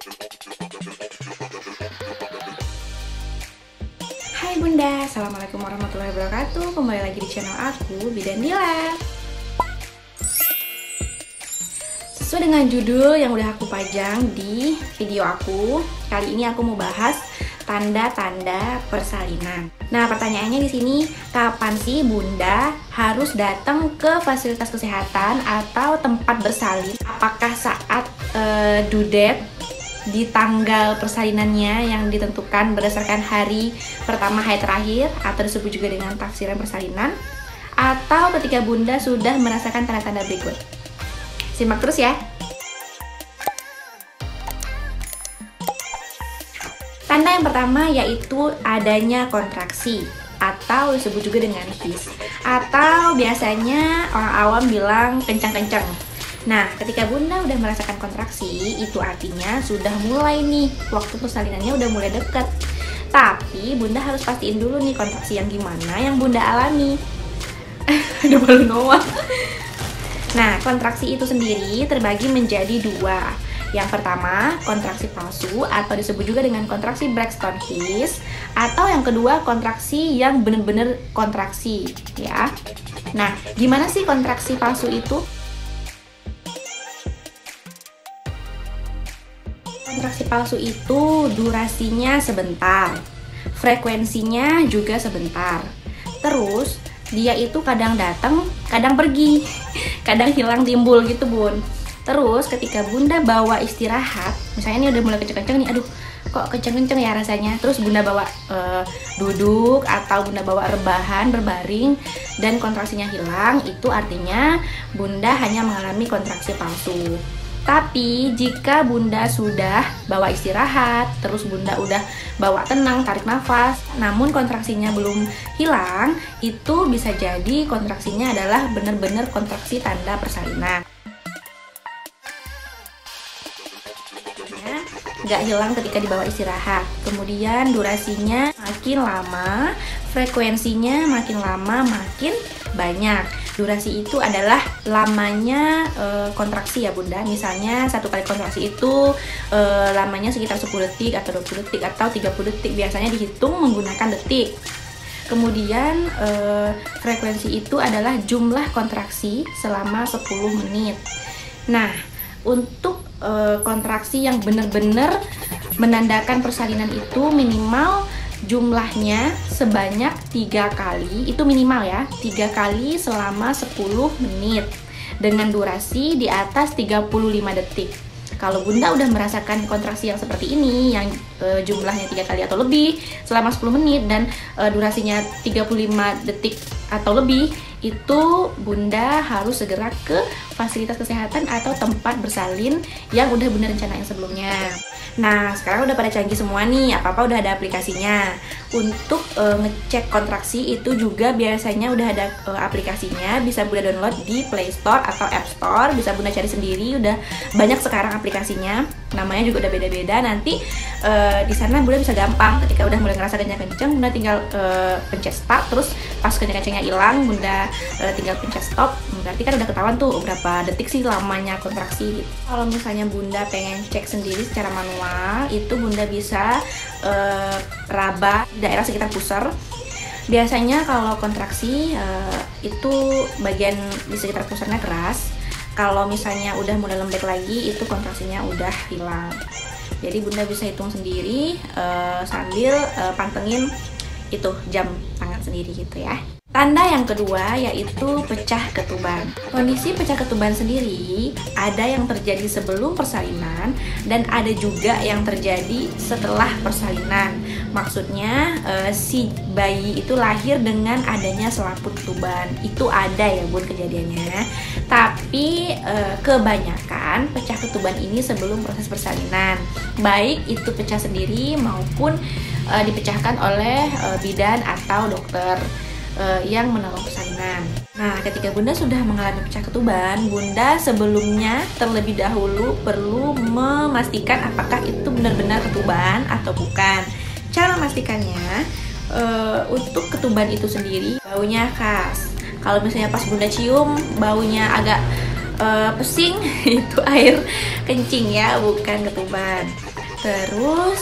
Hai Bunda, Assalamualaikum warahmatullahi wabarakatuh. Kembali lagi di channel aku, Bidan Dila. Sesuai dengan judul yang udah aku pajang di video aku, kali ini aku mau bahas tanda-tanda persalinan. Nah, pertanyaannya di sini, kapan sih Bunda harus datang ke fasilitas kesehatan atau tempat bersalin? Apakah saat due date di tanggal persalinannya yang ditentukan berdasarkan hari pertama haid terakhir atau disebut juga dengan tafsiran persalinan, atau ketika Bunda sudah merasakan tanda-tanda berikut? Simak terus ya. Tanda yang pertama yaitu adanya kontraksi atau disebut juga dengan his, atau biasanya orang awam bilang kencang-kencang. Nah, ketika Bunda udah merasakan kontraksi, itu artinya sudah mulai nih, waktu persalinannya udah mulai deket. Tapi Bunda harus pastiin dulu nih kontraksi yang gimana yang Bunda alami. Ada balon Noah. Nah, kontraksi itu sendiri terbagi menjadi dua. Yang pertama, kontraksi palsu atau disebut juga dengan kontraksi Braxton Hicks, atau yang kedua, kontraksi yang benar-benar kontraksi, ya. Nah, gimana sih kontraksi palsu itu? Kontraksi palsu itu durasinya sebentar, frekuensinya juga sebentar. Terus dia itu kadang datang, kadang pergi, kadang hilang timbul gitu Bun. Terus ketika Bunda bawa istirahat, misalnya ini udah mulai kenceng-kenceng nih, aduh kok kenceng-kenceng ya rasanya. Terus Bunda bawa duduk atau Bunda bawa rebahan, berbaring, dan kontraksinya hilang, itu artinya Bunda hanya mengalami kontraksi palsu. Tapi jika Bunda sudah bawa istirahat, terus Bunda udah bawa tenang, tarik nafas, namun kontraksinya belum hilang, itu bisa jadi kontraksinya adalah benar-benar kontraksi tanda persalinan. Nggak hilang ketika dibawa istirahat, kemudian durasinya makin lama, frekuensinya makin lama makin banyak. Durasi itu adalah lamanya kontraksi ya Bunda. Misalnya satu kali kontraksi itu lamanya sekitar 10 detik atau 20 detik atau 30 detik, biasanya dihitung menggunakan detik. Kemudian frekuensi itu adalah jumlah kontraksi selama 10 menit. Nah, untuk kontraksi yang benar-benar menandakan persalinan itu minimal jumlahnya sebanyak 3 kali, itu minimal ya, 3 kali selama 10 menit dengan durasi di atas 35 detik. Kalau Bunda udah merasakan kontraksi yang seperti ini, yang jumlahnya 3 kali atau lebih selama 10 menit dan durasinya 35 detik atau lebih, itu Bunda harus segera ke fasilitas kesehatan atau tempat bersalin yang udah Bunda rencanain sebelumnya. Nah, sekarang udah pada canggih semua nih, apa-apa udah ada aplikasinya. Untuk ngecek kontraksi itu juga biasanya udah ada aplikasinya, bisa Bunda download di Play Store atau App Store, bisa Bunda cari sendiri, udah banyak sekarang aplikasinya. Namanya juga udah beda-beda, nanti di sana Bunda bisa gampang, ketika udah mulai ngerasa kencang-kencang, Bunda tinggal pencet start, terus pas kencang-kencangnya hilang, Bunda tinggal pencet stop, berarti kan udah ketahuan tuh berapa detik sih lamanya kontraksi. Kalau misalnya Bunda pengen cek sendiri secara manual, itu Bunda bisa raba daerah sekitar pusar. Biasanya kalau kontraksi itu bagian di sekitar pusarnya keras. Kalau misalnya udah mulai lembek lagi, itu kontraksinya udah hilang. Jadi Bunda bisa hitung sendiri sambil pantengin itu jam tangan sendiri gitu ya. Tanda yang kedua yaitu pecah ketuban. Kondisi pecah ketuban sendiri ada yang terjadi sebelum persalinan dan ada juga yang terjadi setelah persalinan. Maksudnya si bayi itu lahir dengan adanya selaput ketuban. Itu ada ya Bun kejadiannya. Tapi kebanyakan pecah ketuban ini sebelum proses persalinan. Baik itu pecah sendiri maupun dipecahkan oleh bidan atau dokter yang menolong persalinan. Nah, ketika Bunda sudah mengalami pecah ketuban, Bunda sebelumnya terlebih dahulu perlu memastikan apakah itu benar-benar ketuban atau bukan. Cara memastikannya, untuk ketuban itu sendiri baunya khas. Kalau misalnya pas Bunda cium baunya agak pesing, itu air kencing ya, bukan ketuban. Terus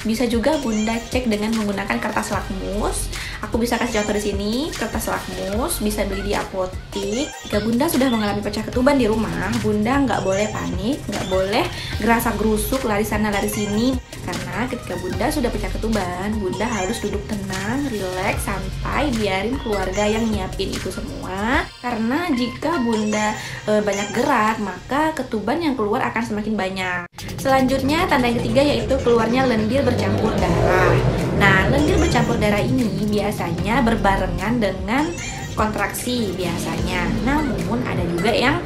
bisa juga Bunda cek dengan menggunakan kertas lakmus. Aku bisa kasih contoh di sini, kertas lakmus bisa beli di apotik. Jika Bunda sudah mengalami pecah ketuban di rumah, Bunda nggak boleh panik, nggak boleh gerasa gerusuk lari sana lari sini. Karena ketika Bunda sudah pecah ketuban, Bunda harus duduk tenang, rileks, santai, biarin keluarga yang nyiapin itu semua. Karena jika Bunda banyak gerak, maka ketuban yang keluar akan semakin banyak. Selanjutnya, tanda yang ketiga yaitu keluarnya lendir bercampur darah. Nah, lendir bercampur darah ini biasanya berbarengan dengan kontraksi biasanya. Namun ada juga yang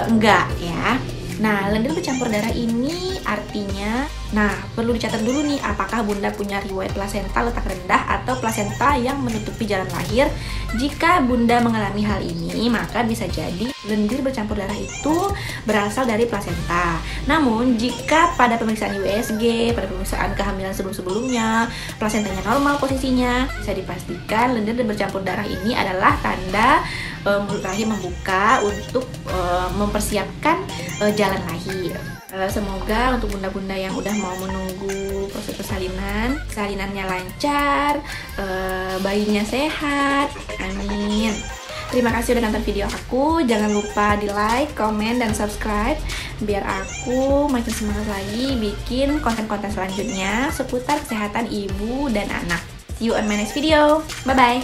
enggak ya. Nah, lendir bercampur darah ini artinya, perlu dicatat dulu nih, apakah Bunda punya riwayat plasenta letak rendah atau plasenta yang menutupi jalan lahir. Jika Bunda mengalami hal ini, maka bisa jadi lendir bercampur darah itu berasal dari plasenta. Namun, jika pada pemeriksaan USG, pada pemeriksaan kehamilan sebelum-sebelumnya, plasentanya normal posisinya, bisa dipastikan lendir bercampur darah ini adalah tanda mulut rahim membuka untuk mempersiapkan jalan lahir. Semoga untuk bunda-bunda yang udah mau menunggu proses persalinannya lancar, bayinya sehat, amin. Terima kasih udah nonton video aku. Jangan lupa di like, komen, dan subscribe biar aku makin semangat lagi bikin konten-konten selanjutnya seputar kesehatan ibu dan anak. See you on my next video. Bye-bye.